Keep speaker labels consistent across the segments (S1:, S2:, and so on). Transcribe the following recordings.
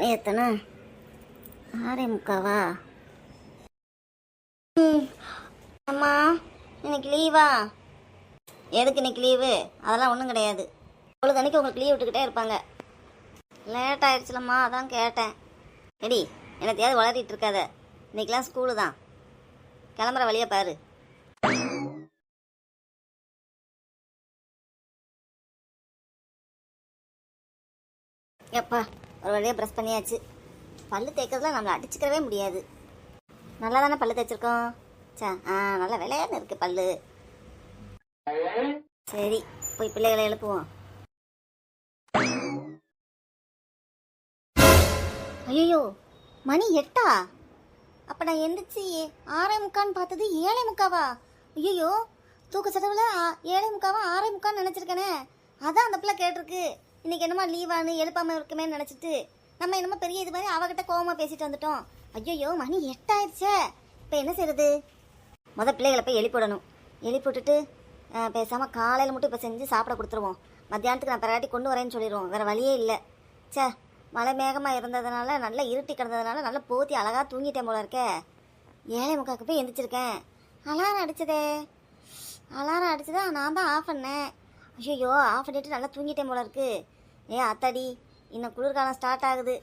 S1: மணி எத்தனை? 6:45வா? அம்மா இன்னைக்கு லீவா? எதுக்கு இன்னைக்கு லீவு? அதெல்லாம் ஒன்றும் கிடையாது. பொழுது அன்னைக்கு உங்களுக்கு லீவ் விட்டுக்கிட்டே இருப்பாங்க. லேட் ஆயிடுச்சுலம்மா, அதான் கேட்டேன். எடி என்னத்தையாவது வளர்த்திட்டு இருக்காத. இன்னைக்கெல்லாம் ஸ்கூலு தான். கிளம்புற வழியை பாரு. எப்பா ஒரு வழியாக ப்ரெஷ் பண்ணியாச்சு. பல்லு தேய்க்கிறதுலாம் நம்மளை அடிச்சுக்கவே முடியாது. நல்லா தானே பல்லு தேய்ச்சிருக்கோம். நல்லா விளையாடுன்னு இருக்கு பல்லு. சரி போய் பிள்ளைகளை எழுப்புவோம். ஐயோ மணி 8. அப்போ நான் எந்திரிச்சு 6:45 பார்த்தது 7:45வா? ஐயோ தூக்க செலவில் 7:45 6:45 நினச்சிருக்கேனே. அதான் அந்த பிள்ளை கேட்டிருக்கு இன்னைக்கு என்னமா லீவானு எழுப்பாமல் இருக்குமே நினச்சிட்டு நம்ம என்னமோ பெரிய இது மாதிரி அவகிட்ட கோவமாக பேசிட்டு வந்துட்டோம். ஐயோ மணி 8 ஆயிடுச்சே. இப்போ என்ன செய்யறது? பிள்ளைகளை போய் எழுப்பிடணும். எழுப்பிவிட்டுட்டு பேசாமல் காலையில் மட்டும் இப்போ செஞ்சு சாப்பிட கொடுத்துருவோம். மத்தியானத்துக்கு நான் பிறகாட்டி கொண்டு வரேன்னு சொல்லிடுவோம். வேறு வழியே இல்லை. மழை மேகமாக இருந்ததுனால நல்லா இருட்டி கிடந்ததுனால நல்லா போத்தி அழகாக தூங்கிட்டேன் போல இருக்கே. 7:45 போய் எந்திரிச்சிருக்கேன். அலாரம் அடிச்சதா நான் தான் ஆஃப் பண்ணேன். ஐயோ ஆஃப் பண்ணிட்டு நல்லா தூங்கிட்டேன் போல இருக்கு. அத்தாடி இன்னும் குளிர்காலம் ஸ்டார்ட் ஆகுது.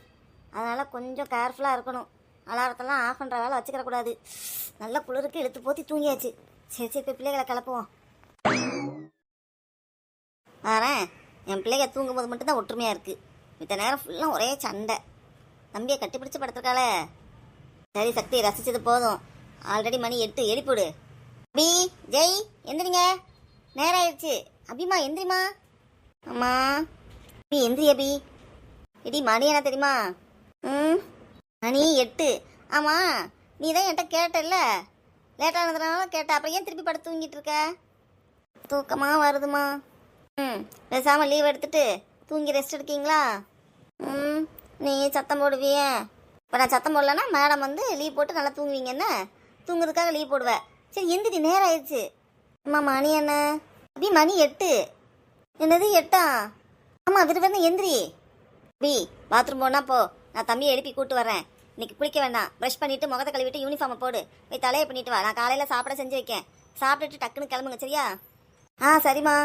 S1: அதனால் கொஞ்சம் கேர்ஃபுல்லாக இருக்கணும். அலாரத்தெல்லாம் ஆஃப் பண்ணுற வேலை வச்சுக்கிறக்கூடாது. நல்லா குளிருக்கு இழுத்து போத்தி தூங்கியாச்சு. சரி போய் பிள்ளைகளை கிளப்புவோம். வரேன். என் பிள்ளைங்க தூங்கும்போது மட்டும்தான் ஒற்றுமையாக இருக்குது. மித்த நேரம் ஃபுல்லாக ஒரே சண்டை. தம்பியை கட்டிப்பிடிச்சு படுத்துருக்காளே. சரி சக்தி ரசிச்சது போதும். ஆல்ரெடி மணி 8. எழுப்பிவிடு. அபி ஜெய் எந்திரிங்க, நேரம் ஆயிடுச்சு. அபிமா எந்திரிமா. அம்மா அபி எந்திரி. அபி இடி மணி என்ன தெரியுமா? மணி 8. ஆமாம் நீ தான் என்கிட்ட கேட்டல்ல, லேட்டானதுனால கேட்ட. அப்புறம் ஏன் திருப்பி படுத்து தூங்கிட்டு இருக்க? தூக்கமாக வருதுமா. பேசாமல் லீவ் எடுத்துட்டு தூங்கி ரெஸ்ட் எடுக்கீங்களா? நீ சத்தம் போடுவிய. இப்போ நான் சத்தம் போடலன்னா மேடம் வந்து லீவ் போட்டு நல்லா தூங்குவீங்க. என்ன தூங்குறதுக்காக லீவ் போடுவேன். சரி எந்திரி, நேரம் ஆயிடுச்சு. அம்மா மணி என்ன? அபி மணி 8. என்னது 8? ஆமாம் விருப்பம் எந்திரி. அபி பாத்ரூம் போனா போ, நான் தம்பியை எழுப்பி கூப்பிட்டு வரேன். இன்னைக்கு குளிக்க வேண்டாம். ப்ரஷ் பண்ணிவிட்டு முகத்தை கழுவிட்டு யூனிஃபார்மை போடு, போய் தலையை பண்ணிட்டு வா. நான் காலையில் சாப்பிட செஞ்சு வைக்கேன். சாப்பிட்டுட்டு டக்குன்னு கிளம்புங்க சரியா? சரிம்மா.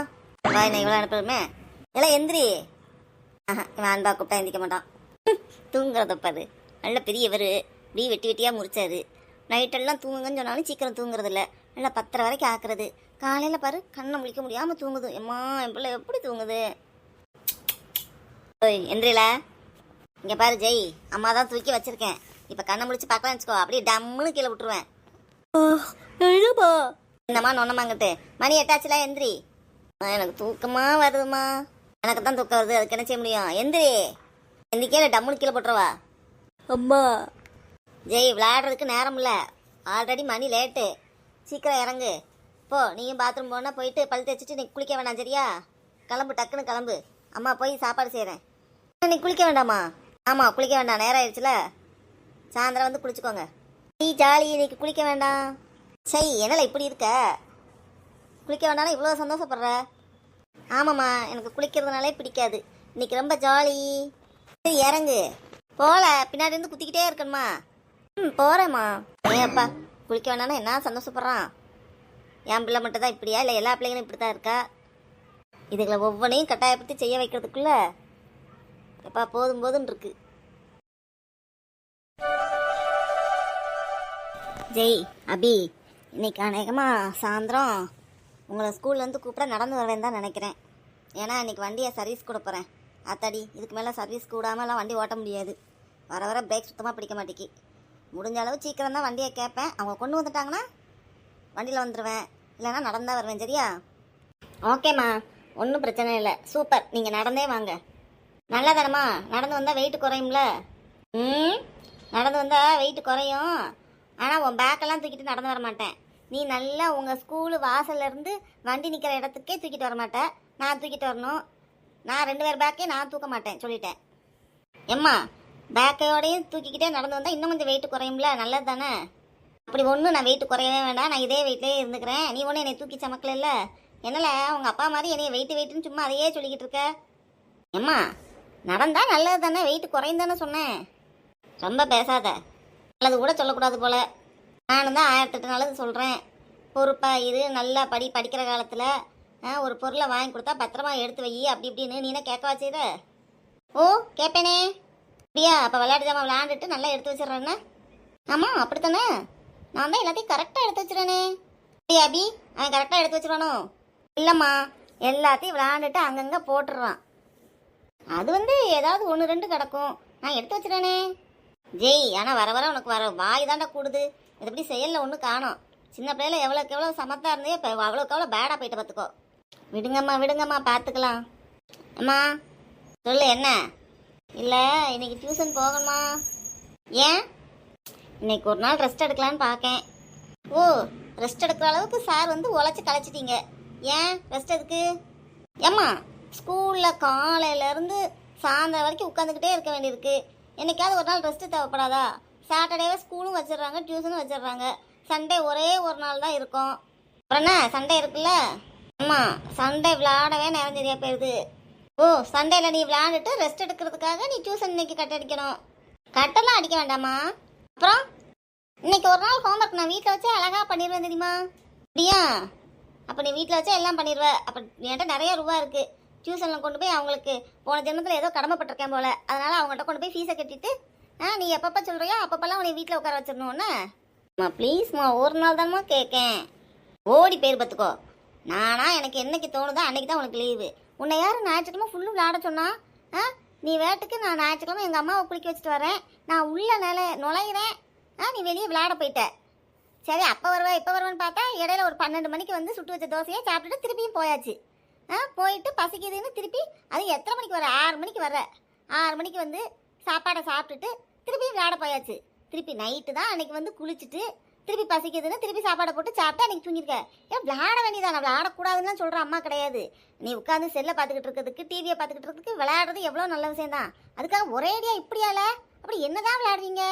S1: வா என்ன இவ்வளோ அனுப்புமே. எல்லாம் எந்திரி. இவன் அன்பா கூப்பிட்டா எந்திக்க மாட்டான். தூங்குறதப்பாது நல்ல பெரியவர். இப்படி வெட்டி வெட்டியாக முறிச்சாரு. நைட்டெல்லாம் தூங்குங்கன்னு சொன்னாலும் சீக்கிரம் தூங்குறது இல்லை. நல்லா 10:30 வரைக்கும் ஆக்குறது. காலையில் பாரு கண்ணை முழிக்க முடியாமல் தூங்குது. எம்மா என் பிள்ளை எப்படி தூங்குது? ஓய் எந்திரில. இங்கே பாரு ஜெய், அம்மா தான் தூக்கி வச்சிருக்கேன். இப்போ கண்ணை முடிச்சு பார்க்கலாம்னு வச்சுக்கோ, அப்படியே டம்முன்னு கீழே விட்டுருவேன். என்னம்மா நொன்னமாங்கிட்டு மணி 8 எந்திரி. எனக்கு தூக்கமாக வருதுமா. எனக்கு தான் தூக்கம் வருது, அதுக்கு என்ன செய்ய முடியும்? எந்திரி. எந்திரிக்கல டம்முன்னு கீழே போட்டுருவா. அம்மா ஜெய் விளையாடுறதுக்கு நேரம் இல்லை. ஆல்ரெடி மணி லேட்டு. சீக்கிரம் இறங்கு போ. நீயும் பாத்ரூம் போனால் போயிட்டு பல் தேய்ச்சிட்டு நீ குளிக்க வேண்டாம் சரியா? கிளம்பு, டக்குன்னு கிளம்பு. அம்மா போய் சாப்பாடு செய்கிறேன். நீ குளிக்க வேண்டாமா? ஆமாம் குளிக்க வேண்டாம், நேரம் ஆயிடுச்சுல. சாயந்தரம் வந்து குளிச்சுக்கோங்க. நீ ஜாலி, இன்னைக்கு குளிக்க வேண்டாம். சரி என்னல இப்படி இருக்க? குளிக்க வேண்டாம்னா இவ்வளோ சந்தோஷப்படுற? ஆமாம்மா எனக்கு குளிக்கிறதுனாலே பிடிக்காது. இன்னைக்கு ரொம்ப ஜாலி. சரி இறங்கு. போல பின்னாடி இருந்து குத்திக்கிட்டே இருக்கணுமா? போகிறேம்மா. ஏப்பா குளிக்க வேண்டாம்னா என்ன சந்தோஷப்படுறான்? என் பிள்ளை மட்டும் தான் இப்படியா, இல்லை எல்லா பிள்ளைங்களும் இப்படி தான் இருக்கா? இதுகளை ஒவ்வொன்றையும் கட்டாயப்படுத்தி செய்ய வைக்கிறதுக்குள்ள எப்பா போதும் போதுன்னு இருக்கு. ஜெய் அபி இன்னைக்கு அநேகமாக சாயந்தரம் உங்களை ஸ்கூல்லேருந்து கூப்பிட நடந்து வரவேன்னு தான் நினைக்கிறேன். ஏன்னா இன்றைக்கி வண்டியை சர்வீஸ் கூட போகிறேன். அத்தாடி இதுக்கு மேலே சர்வீஸ் கூடாமலாம் வண்டி ஓட்ட முடியாது. வர பிரேக் சுத்தமாக பிடிக்க மாட்டேங்கி. முடிஞ்ச அளவு சீக்கிரம் தான் வண்டியை கேட்பேன். அவங்க கொண்டு வந்துட்டாங்கன்னா வண்டியில் வந்துடுவேன், இல்லைன்னா நடந்தால் வருவேன் சரியா? ஓகேம்மா ஒன்றும் பிரச்சனை இல்லை. சூப்பர், நீங்கள் நடந்தே வாங்க. நல்லா தானம்மா? நடந்து வந்தால் வெயிட் குறையும்ல. நடந்து வந்தால் வெயிட் குறையும். ஆனால் உன் பேக்கெல்லாம் தூக்கிட்டு நடந்து வர மாட்டேன். நீ நல்லா உங்கள் ஸ்கூலு வாசல்லேருந்து வண்டி நிற்கிற இடத்துக்கே தூக்கிட்டு வர மாட்டேன். நான் தூக்கிட்டு வரணும். நான் 2 பேர் பேக்கே நான் தூக்க மாட்டேன் சொல்லிட்டேன். எம்மா பேக்கையோடையும் தூக்கிக்கிட்டே நடந்து வந்தால் இன்னும் கொஞ்சம் வெயிட் குறையும்ல. நல்லது தானே? அப்படி ஒன்றும் நான் வெயிட் குறையவே வேண்டாம். நான் இதே வெயிட்லேயே இருந்துக்கிறேன். நீ ஒன்றும் என்னை தூக்கி சமக்கல இல்லை. என்னல உங்கள் அப்பா மாதிரி என்னைய வெயிட்டுன்னு சும்மா அதையே சொல்லிக்கிட்டு இருக்க. எம்மா நடந்தா நல்லது தானே, வெயிட் குறையும் தானே சொன்னேன். ரொம்ப பேசாத, நல்லது கூட சொல்லக்கூடாது போல. நானும் தான் 1008 நல்லது சொல்கிறேன். பொறுப்பாக இரு, நல்லா படிக்கிற காலத்தில் ஒரு பொருளை வாங்கி கொடுத்தா பத்திரமா எடுத்து வை அப்படி இப்படின்னு நீனே கேட்கவா செய்த? ஓ கேட்பேனே. அப்படியா? அப்போ விளையாட்டு ஜாமான் விளையாண்டுட்டு நல்லா எடுத்து வச்சிடறேன்னா? ஆமாம் அப்படித்தானே, நான் தான் எல்லாத்தையும் கரெக்டாக எடுத்து வச்சிடறேனே. அப்படியா அபி, அவன் கரெக்டாக எடுத்து வச்சிருவானோ? இல்லைம்மா, எல்லாத்தையும் விளையாண்டுட்டு அங்கங்கே போட்டுடுறான். அது ஏதாவது 1 2 கிடக்கும், நான் எடுத்து வச்சிடறேனே. ஜெய், ஆனால் வர வர உனக்கு வர வாய் தாண்டா கூடுது. இது எப்படி செயலில் ஒன்று காணும். சின்ன பிள்ளையில எவ்வளோக்கு எவ்வளோ சமத்தா இருந்தே இப்போ அவ்வளோக்கு எவ்வளோ பேடாக போயிட்டு பார்த்துக்கோ. விடுங்கம்மா பார்த்துக்கலாம். அம்மா சொல்லு என்ன? இல்லை இன்னைக்கு டியூஷன் போகணுமா? ஏன்? இன்னைக்கு ஒரு நாள் ரெஸ்ட் எடுக்கலான்னு பார்க்கேன். ஓ, ரெஸ்ட் எடுக்கிற அளவுக்கு சார் உழைச்சி களைச்சிட்டீங்க. ஏன் ரெஸ்ட் எதுக்கு? ஏம்மா, ஸ்கூலில் காலையிலேருந்து சாயந்தரம் வரைக்கும் உட்காந்துக்கிட்டே இருக்க வேண்டியிருக்கு. என்னைக்காவது ஒரு நாள் ரெஸ்ட்டு தேவைப்படாதா? சாட்டர்டேவே ஸ்கூலும் வச்சிடுறாங்க, டியூஷனும் வச்சிடுறாங்க. சண்டே ஒரே ஒரு நாள் தான் இருக்கும். அப்புறம் என்ன, சண்டே இருக்குல்ல? அம்மா, சண்டே விளையாடவே நேரம் சரியா போயிடுது. ஓ, சண்டேல நீ விளையாண்டுட்டு ரெஸ்ட் எடுக்கிறதுக்காக நீ டியூஷன் இன்னைக்கு கட் அடிக்கணும். கட்டெல்லாம் அடிக்க வேண்டாமா? அப்புறம் இன்னைக்கு ஒரு நாள் ஹோம்ஒர்க் நான் வீட்டில் வச்சே அழகா பண்ணிடுவேன் தெரியுமா? அப்படியா? அப்போ நீ வீட்டில் வச்சா எல்லாம் பண்ணிடுவ. அப்போ என்கிட்ட நிறைய ரூபா இருக்கு. டியூஷனில் கொண்டு போய் அவங்களுக்கு போன ஜென்மத்தில் ஏதோ கடமைப்பட்டிருக்கேன் போல, அதனால அவங்ககிட்ட கொண்டு போய் ஃபீஸை கட்டிட்டு நீ எப்பப்போ சொல்கிறியோ அப்பப்பெல்லாம் உன்னை வீட்டில் உட்கார வச்சிடணும்னு. அம்மா ப்ளீஸ்மா, ஒரு நாள் தான்மா கேட்கேன். ஓடி பேர் பார்த்துக்கோ. நானா எனக்கு என்னைக்கு தோணுதோ அன்னைக்கு தான் உனக்கு லீவு. உன்னை யாரும் ஞாயிற்றுக்கிழமை ஃபுல்லும் விளையாட சொன்னா? நீ வேட்டுக்கு நான் ஞாயிற்றுக்கிழமை எங்கள் அம்மாவை குளிக்க வச்சுட்டு வரேன், நான் உள்ள நுழையிறேன், நீ வெளியே விளையாட போயிட்ட. சரி, அப்போ வருவேன் இப்போ வருவேன்னு பார்த்தா இடையில ஒரு 12 மணிக்கு சுட்டு வச்ச தோசையை சாப்பிட்டுட்டு திருப்பியும் போயாச்சு. போயிட்டு பசிக்குதுன்னு திருப்பி அது எத்தனை மணிக்கு வர? 6 மணிக்கு வர. 6 மணிக்கு சாப்பாடை சாப்பிட்டுட்டு திருப்பி விளையாட போயாச்சு. திருப்பி நைட்டு தான் அன்னைக்கு குளிச்சுட்டு திருப்பி பசிக்குதுன்னு திருப்பி சாப்பாடை போட்டு சாப்பிட்டு அன்னைக்கு தூங்கியிருக்க. ஏன் விளையாட வேண்டியதான்? நான் விளையாடக்கூடாதுன்னு சொல்கிற அம்மா கிடையாது. நீ உட்காந்து செல்லை பார்த்துக்கிட்டு இருக்கிறதுக்கு, டிவியை பார்த்துக்கிட்டு இருக்கிறதுக்கு விளையாடுறது எவ்வளோ நல்ல விஷயம் தான். அதுக்காக ஒரேடியாக இப்படியால அப்படி என்னதான் விளையாடுவீங்க?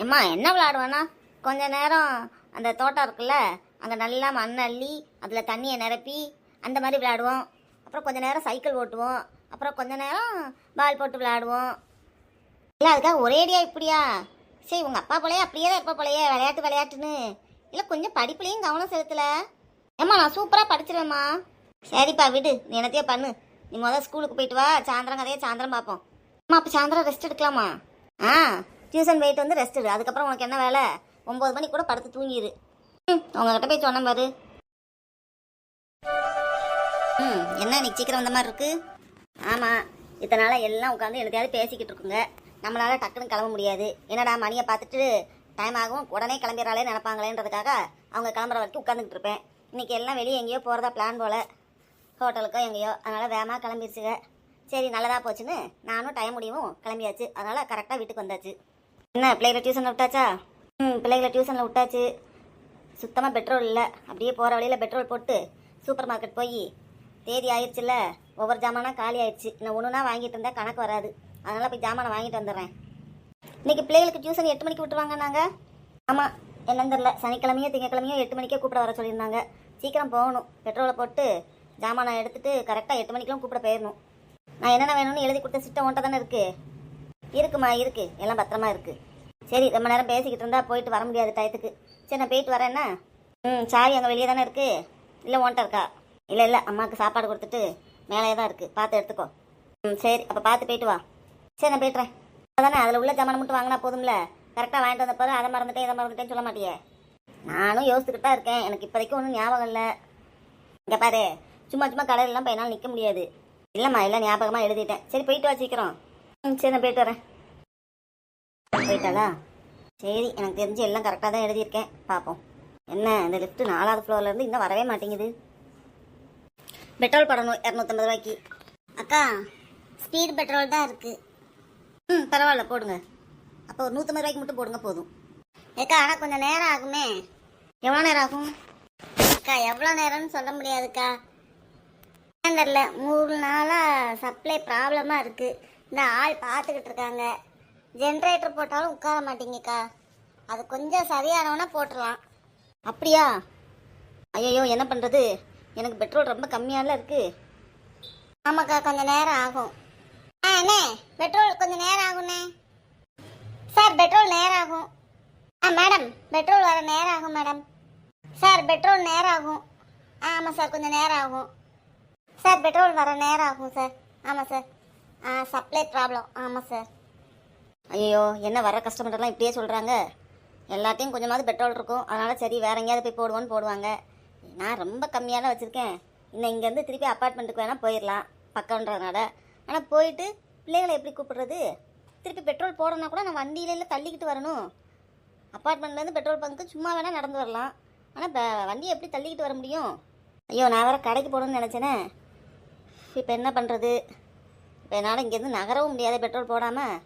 S1: அம்மா என்ன விளையாடுவேன்னா, கொஞ்ச நேரம் அந்த தோட்டம் இருக்குல்ல, அங்கே நல்லா மண் அள்ளி அதில் தண்ணியை நிரப்பி அந்த மாதிரி விளையாடுவோம். அப்புறம் கொஞ்ச நேரம் சைக்கிள் ஓட்டுவோம். அப்புறம் கொஞ்ச நேரம் பால் போட்டு விளையாடுவோம். இல்லை அதுக்காக ஒரேடியாக இப்படியா? சரி, உங்கள் அப்பா போலையே அப்படியே தான் இருப்பா போலையே, விளையாட்டுன்னு. இல்லை கொஞ்சம் படிப்புலையும் கவனம் செலுத்தல. ஏம்மா நான் சூப்பராக படிச்சிருவேம்மா. சரிப்பா விடு, நீ என்னத்தையே பண்ணு. நீ முதல் ஸ்கூலுக்கு போயிட்டு வா, சாயந்தரம் கதையை சாயந்தரம் பார்ப்போம். அம்மா அப்போ சாயந்தரம் ரெஸ்ட் எடுக்கலாமா? டியூஷன் போயிட்டு ரெஸ்ட் எடு. அதுக்கப்புறம் உனக்கு என்ன வேலை? 9 மணிக்கு கூட படுத்து தூங்கிடு. உங்ககிட்ட போய் சொன்ன பாரு. என்ன இன்னைக்கு சீக்கிரம் வந்த மாதிரி இருக்கு? ஆமாம், இத்தனை நாளாக எல்லாம் உட்காந்து என்னத்தையாவது பேசிக்கிட்டு இருக்குங்க. நம்மளால் டக்குன்னு கிளம்ப முடியாது. என்னடா மணியை பார்த்துட்டு டைம் ஆகும், உடனே கிளம்பிடுறாளே நினைப்பாங்களேன்றதுக்காக அவங்க கிளம்புற வரைக்கும் உட்காந்துக்கிட்டு இருப்பேன். இன்றைக்கி எல்லாம் வெளியே எங்கேயோ போகிறதா பிளான் போல், ஹோட்டலுக்கோ எங்கேயோ. அதனால் வேகமாக கிளம்பிடுச்சுங்க. சரி நல்லதாக போச்சுன்னு நானும் டைம் முடியவும் கிளம்பியாச்சு. அதனால் கரெக்டாக வீட்டுக்கு வந்தாச்சு. என்ன பிள்ளைகளை டியூஷனில் விட்டாச்சா? பிள்ளைகளை டியூஷனில் விட்டாச்சு. சுத்தமாக பெட்ரோல் இல்லை. அப்படியே போகிற வழியில் பெட்ரோல் போட்டு சூப்பர் மார்க்கெட் போய், தேதி ஆயிடுச்சுல்ல, ஒவ்வொரு ஜாமானா காலி ஆயிடுச்சு. நான் ஒன்றுனா வாங்கிட்டு இருந்தால் கணக்கு வராது. அதனால் போய் ஜாமானை வாங்கிட்டு வந்துடுறேன். இன்றைக்கி பிள்ளைகளுக்கு டியூஷன் 8 மணிக்கு விட்டுருவாங்க. நாங்கள் ஆமாம், என்னன்னு தெரில, சனிக்கிழமையோ திங்கக்கிழமையோ 8 மணிக்கே கூப்பிட வர சொல்லியிருந்தாங்க. சீக்கிரம் போகணும். பெட்ரோலை போட்டு ஜாமானை எடுத்துகிட்டு கரெக்டாக 8 மணிக்கெலாம் கூப்பிட போயிடணும். நான் என்னென்ன வேணும்னு எழுதி கொடுத்த சிஸ்டம் ஒன்றை தானே இருக்குது. இருக்குமா, இருக்குது, எல்லாம் பத்திரமா இருக்குது. சரி, ரொம்ப நேரம் பேசிக்கிட்டு இருந்தால் போயிட்டு வர முடியாது டயத்துக்கு. சரி நான் போயிட்டு வரேன்னா. சாவி அங்கே வெளியே தானே இருக்குது. இல்லை ஓன்ட்ட இருக்கா? இல்லை அம்மாவுக்கு சாப்பாடு கொடுத்துட்டு மேலே தான் இருக்குது, பார்த்து எடுத்துக்கோ. சரி அப்போ பார்த்து போயிட்டு வா. சரி நான் போய்ட்டுறேன். அதானே அதில் உள்ள ஜாமான் மட்டும் வாங்கினா போதும்ல. கரெக்டாக வாங்கிட்டு வந்த பிறகு அதை மறந்துட்டேன் இதை மறந்துட்டேன்னு சொல்ல மாட்டியே. நானும் யோசிச்சுக்கிட்டு தான் இருக்கேன். எனக்கு இப்போதைக்கு ஒன்றும் ஞாபகம் இல்லை. இங்கே பாரு, சும்மா கடையிலலாம் போய் என்னால் நிற்க முடியாது. இல்லைம்மா, எல்லாம் ஞாபகமாக எழுதிட்டேன். சரி போயிட்டு வா சீக்கிரம். சரி நான் போயிட்டு வரேன். போயிட்டாளா? சரி, எனக்கு தெரிஞ்சு எல்லாம் கரெக்டாக தான் எழுதியிருக்கேன். பார்ப்போம். என்ன இந்த லிஃப்ட்டு 4வது ஃப்ளோர்லேருந்து இன்னும் வரவே மாட்டேங்குது. பெட்ரோல் போடணும் 250 ரூபாய்க்கு. அக்கா ஸ்பீட் பெட்ரோல் தான் இருக்குது. பரவாயில்ல போடுங்க. அப்போ ஒரு 150 ரூபாய்க்கு மட்டும் போடுங்க போதும். ஏக்கா ஆனால் கொஞ்சம் நேரம் ஆகுமே. எவ்வளோ நேரம் ஆகும்? அக்கா எவ்வளோ நேரம்னு சொல்ல முடியாதுக்கா. ஏன் தெரில, 3 நாளாக சப்ளை ப்ராப்ளமாக இருக்குது. இந்த ஆள் பார்த்துக்கிட்டு இருக்காங்க. ஜென்ரேட்டர் போட்டாலும் உட்கார மாட்டேங்கக்கா. அது கொஞ்சம் சரியானவனா போட்டுடலாம். அப்படியா? ஐயோ என்ன பண்ணுறது, எனக்கு பெட்ரோல் ரொம்ப கம்மியால இருக்குது. ஆமாக்கா கொஞ்சம் நேரம் ஆகும்.
S2: அண்ணே பெட்ரோல் கொஞ்சம் நேரம் ஆகுண்ணே. சார் பெட்ரோல் நேரம் ஆகும். மேடம் பெட்ரோல் வர நேரம் ஆகும் மேடம். சார் பெட்ரோல் நேரம் ஆகும். ஆமாம் சார் கொஞ்சம் நேரம் ஆகும். சார் பெட்ரோல் வர நேரம் ஆகும் சார். ஆமாம் சார். Supply problem. ஆமாம் சார்.
S1: ஐயோ என்ன வர கஸ்டமர்லாம் இப்படியே சொல்கிறாங்க. எல்லாத்தையும் கொஞ்சமாவது பெட்ரோல் இருக்கும், அதனால் சரி வேற எங்கேயாவது போய் போடுவோன்னு போடுவாங்க. நான் ரொம்ப கம்மியாக தான் வச்சுருக்கேன். இன்னும் இங்கேருந்து திருப்பி அப்பார்ட்மெண்ட்டுக்கு வேணால் போயிடலாம் பக்கம்ன்றதுனால. ஆனால் போயிட்டு பிள்ளைகளை எப்படி கூப்பிடுறது? திருப்பி பெட்ரோல் போடணுன்னா கூட நான் வண்டியில தள்ளிக்கிட்டு வரணும். அப்பார்ட்மெண்ட்லேருந்து பெட்ரோல் பங்க்கு சும்மா வேணால் நடந்து வரலாம். ஆனால் இப்போ வண்டியை எப்படி தள்ளிக்கிட்டு வர முடியும்? ஐயோ நான் வேறு கடைக்கு போடணும்னு நினச்சேனே. இப்போ என்ன பண்ணுறது? இப்போ என்னால் இங்கேருந்து நகரவும் முடியாது பெட்ரோல் போடாமல்.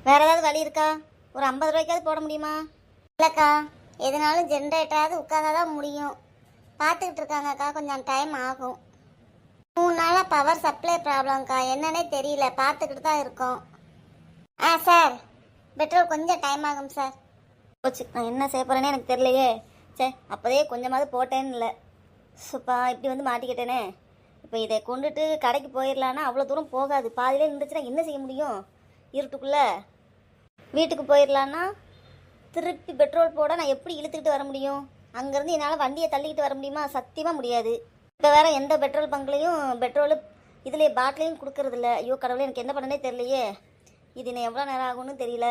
S1: வேறு ஏதாவது வழி இருக்கா? ஒரு 50 ரூபாய்க்காவது போட முடியுமா?
S2: இல்லைக்கா, எதுனாலும் ஜென்ரேட்டராவது உட்காந்தாதான் முடியும். பார்த்துக்கிட்டு இருக்காங்கக்கா, கொஞ்சம் டைம் ஆகும். 3 நாளாக பவர் சப்ளை ப்ராப்ளம்க்கா, என்னன்னே தெரியல, பார்த்துக்கிட்டு தான் இருக்கோம். சார் பெட்ரோல் கொஞ்சம் டைம் ஆகும் சார்.
S1: போச்சு, நான் என்ன செய்ய போகிறேனே எனக்கு தெரியலையே. சே அப்போதே கொஞ்சமாவது போட்டேன்னு இல்லை. சுப்பா இப்படி வந்து மாட்டிக்கிட்டேனே. இப்போ இதை கொண்டுட்டு கடைக்கு போயிடலான்னா அவ்வளோ தூரம் போகாது. பாதியிலே நின்றுச்சுன்னா என்ன செய்ய முடியும்? இருட்டுக்குள்ளே வீட்டுக்கு போயிடலான்னா திருப்பி பெட்ரோல் போட நான் எப்படி இழுத்துக்கிட்டு வர முடியும்? அங்கேருந்து என்னால் வண்டியை தள்ளிக்கிட்டு வர முடியுமா? சத்தியமாக முடியாது. இப்போ வேறு எந்த பெட்ரோல் பங்க்லேயும் பெட்ரோலு இதுலேயே பாட்டிலையும் கொடுக்கறதில்ல. ஐயோ கடவுளே, எனக்கு என்ன பண்ணனே தெரியலையே. இது இன்னும் எவ்வளோ நேரம் ஆகும்னு தெரியல.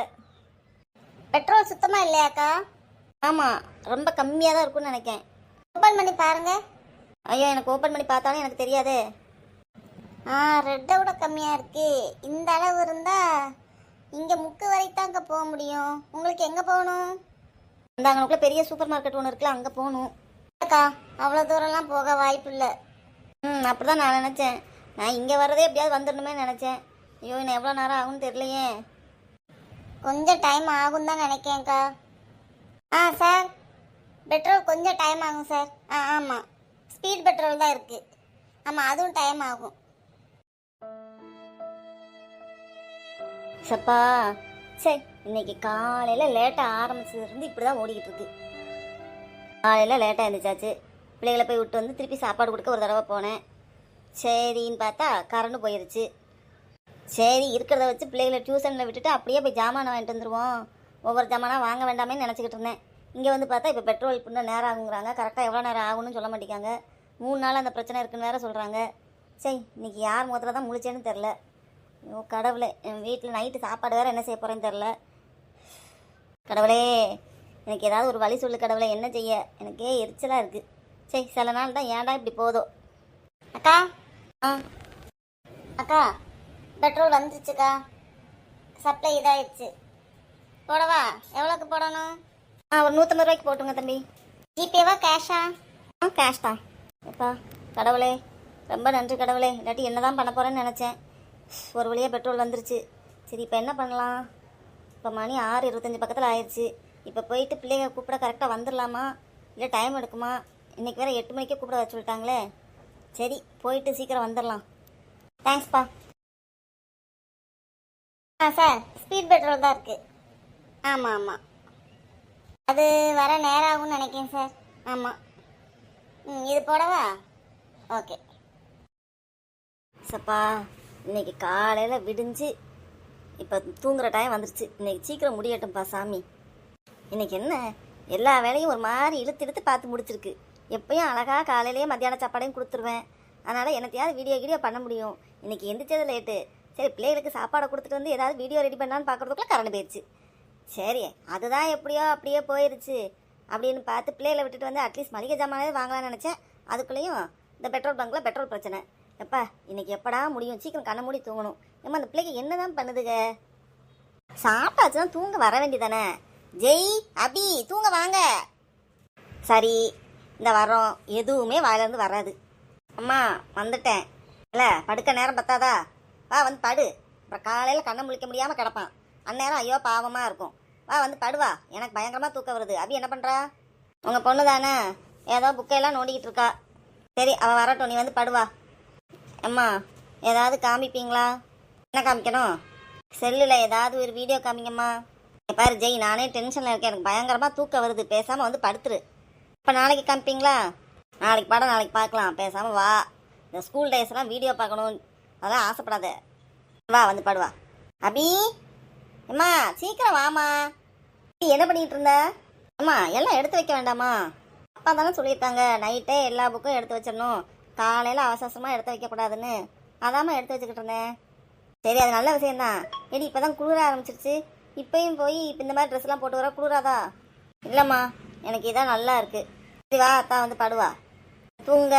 S2: பெட்ரோல் சுத்தமாக இல்லையாக்கா?
S1: ஆமாம், ரொம்ப கம்மியாக தான் இருக்கும்னு நினைக்கேன்.
S2: ஓப்பன் பண்ணி பாருங்க.
S1: ஐயோ எனக்கு ஓப்பன் பண்ணி பார்த்தாலும் எனக்கு தெரியாதே.
S2: ரெட்டை விட கம்மியாக இருக்கு. இந்த அளவு இருந்தால் இங்கே முக்கு வரைக்கும் அங்கே போக முடியும். உங்களுக்கு எங்கே போகணும்?
S1: அந்த அங்கனுக்குள்ள பெரிய சூப்பர் மார்க்கெட் ஒன்று இருக்குல்ல, அங்கே போகணும்.
S2: அக்கா அவ்வளோ தூரம்லாம் போக வாய்ப்பு இல்லை.
S1: அப்படி தான் நான் நினச்சேன். நான் இங்கே வர்றதே எப்படியாவது வந்துடணுமே நினச்சேன். ஐயோ இன்னும் எவ்வளோ நேரம் ஆகும்னு தெரியலையே.
S2: கொஞ்சம் டைம் ஆகும் தான் நினைக்கேன்க்கா. சார் பெட்ரோல் கொஞ்சம் டைம் ஆகும் சார். ஆமாம், ஸ்பீட் பெட்ரோல் தான் இருக்குது. ஆமாம், அதுவும் டைம் ஆகும்.
S1: சப்பா சரி, இன்னைக்கு காலையில் லேட்டாக ஆரம்பிச்சதுலேருந்து இப்படி தான் ஓடிக்கிட்டு இருக்கு. காலையில் லேட்டாக இருந்துச்சாச்சு. பிள்ளைகளை போய் விட்டு வந்து திருப்பி சாப்பாடு கொடுக்க ஒரு தடவை போனேன். சரின்னு பார்த்தா கரண்ட் போயிடுச்சு. சரி இருக்கிறத வச்சு பிள்ளைகளை டியூஷனில் விட்டுட்டு அப்படியே போய் ஜாமானை வாங்கிட்டு வந்துடுவோம். ஒவ்வொரு ஜாமானாக வாங்க வேண்டாமே நினச்சிக்கிட்டு இருந்தேன். இங்கே வந்து பார்த்தா இப்போ பெட்ரோல் இப்படி நேரம் ஆகுங்கிறாங்க. கரெக்டாக எவ்வளோ நேரம் ஆகும்னு சொல்ல மாட்டேங்காங்க. 3 நாள் அந்த பிரச்சனை இருக்குன்னு வேறு சொல்கிறாங்க. சரி இன்னைக்கு யார் முகத்தில் தான் முழிச்சேன்னு தெரில. ஐயோ கடவுளே, என் வீட்டில் நைட்டு சாப்பாடு வேறு என்ன செய்ய போகிறேன்னு தெரில. கடவுளே எனக்கு ஏதாவது ஒரு வழி சொல்லு கடவுளே, என்ன செய்ய? எனக்கே எரிச்சலாக இருக்குது. சரி சில நாள் தான் ஏன்டா இப்படி போதும்.
S2: அக்கா அக்கா பெட்ரோல் வந்துருச்சுக்கா. சப்ளை இதாகிடுச்சு. போடவா? எவ்வளோக்கு போடணும்?
S1: ஒரு 150 ரூபாய்க்கு போட்டுங்க தம்பி.
S2: ஜிபேவா கேஷா?
S1: கேஷ் தான். எப்பா கடவுளே, ரொம்ப நன்றி கடவுளே. இல்லாட்டி என்ன தான் பண்ண போகிறேன்னு நினச்சேன். ஒரு வழியாக பெட்ரோல் வந்துருச்சு. சரி இப்போ என்ன பண்ணலாம்? இப்போ மணி 6:25 பக்கத்தில் ஆயிடுச்சு. இப்போ போயிட்டு பிள்ளைங்க கூப்பிட கரெக்டாக வந்துடலாமா இல்லை டைம் எடுக்குமா? இன்றைக்கி வேறு 8 மணிக்கே கூப்பிட வச்சு விட்டாங்களே. சரி போயிட்டு சீக்கிரம் வந்துடலாம். தேங்க்ஸ்ப்பா.
S2: சார் ஸ்பீட் பெட்ரோல் தான் இருக்குது. ஆமாம், அது வர நேரம் ஆகும்னு நினைக்கிறேன் சார். ஆமாம். இது போடவா? ஓகே.
S1: சப்பா இன்னைக்கு காலையில் விடிஞ்சு இப்போ தூங்குற டைம் வந்துருச்சு. இன்னைக்கு சீக்கிரம் முடியட்டும்ப்பா சாமி. இன்னைக்கு என்ன எல்லா வேலையும் ஒரு மாதிரி இழுத்து பார்த்து முடிச்சிருக்கு. எப்பயும் அழகாக காலையிலேயே மத்தியான சாப்பாடையும் கொடுத்துருவேன். அதனால் என்னத்தையாவது வீடியோ பண்ண முடியும். இன்னைக்கு எந்திரிச்சது லேட்டு. சரி பிள்ளைகளுக்கு சாப்பாடை கொடுத்துட்டு வந்து ஏதாவது வீடியோ ரெடி பண்ணலான்னு பார்க்குறதுக்குள்ள கரண்ட் போயிடுச்சு. சரி அதுதான் எப்படியோ அப்படியே போயிடுச்சு அப்படின்னு பார்த்து பிள்ளைகளை விட்டுட்டு வந்து அட்லீஸ்ட் மளிகை ஜாமானே வாங்கலாம்னு நினச்சேன். அதுக்குள்ளேயும் இந்த பெட்ரோல் பங்கில் பெட்ரோல் பிரச்சனை. எப்பா இன்னைக்கு எப்படா முடியும்? சீக்கிரம் கண்ணை மூடி தூங்கணும். ஏம்மா அந்த பிள்ளைக்கு என்ன தான் பண்ணுதுங்க? சாப்பிட்டாச்சு தான் தூங்க வர வேண்டியதானே. ஜெய் அபி தூங்க வாங்க. சரி இந்த வரோம், எதுவுமே வாயிலேருந்து வராது. அம்மா வந்துட்டேன். இல்லை படுக்க நேரம் பத்தாதா? வா வந்து படு. அப்புறம் காலையில் கண்ணை முழிக்க முடியாமல் கிடப்பான். அந்நேரம் ஐயோ பாவமாக இருக்கும். வா வந்து படுவா. எனக்கு பயங்கரமாக தூக்கம் வருது. அபி என்ன பண்ணுறா? உங்கள் பொண்ணு தானே ஏதோ புக்கையெல்லாம் நோண்டிக்கிட்டு இருக்கா. சரி அவள் வரட்டும், நீ வந்து படுவா. அம்மா ஏதாவது காமிப்பீங்களா? என்ன காமிக்கணும்? செல்லில் ஏதாவது ஒரு வீடியோ காமிங்கம்மா. பாரு ஜெய், நானே டென்ஷனில் இருக்கேன். எனக்கு பயங்கரமாக தூக்கம் வருது. பேசாமல் வந்து படுத்துரு. இப்போ நாளைக்கு காமிப்பீங்களா? நாளைக்கு படம் நாளைக்கு பார்க்கலாம். பேசாமல் வா. இந்த ஸ்கூல் டேஸ்லாம் வீடியோ பார்க்கணும் அதெல்லாம் ஆசைப்படாத. வா வந்து பாடுவா. அபி அம்மா சீக்கிரம் வாமா. நீ என்ன பண்ணிட்டு இருந்த? அம்மா எல்லாம் எடுத்து வைக்க வேண்டாமா? அப்பா தானே சொல்லியிருக்காங்க நைட்டே எல்லா புக்கும் எடுத்து வச்சிடணும், காலையில் அவசரமாக எடுத்து வைக்கக்கூடாதுன்னு. அதாம்மா எடுத்து வச்சுக்கிட்டு இருந்தேன். சரி அது நல்ல விஷயம்தான். ஏடி இப்போ தான் குளிர ஆரம்பிச்சிருச்சு, இப்பயும் போய் இப்போ இந்த மாதிரி ட்ரெஸ்லாம் போட்டு வர குளிராதா? இல்லைம்மா எனக்கு இதான் நல்லா இருக்கு. சரி வா அத்தா வந்து பாடுவா. தூங்க.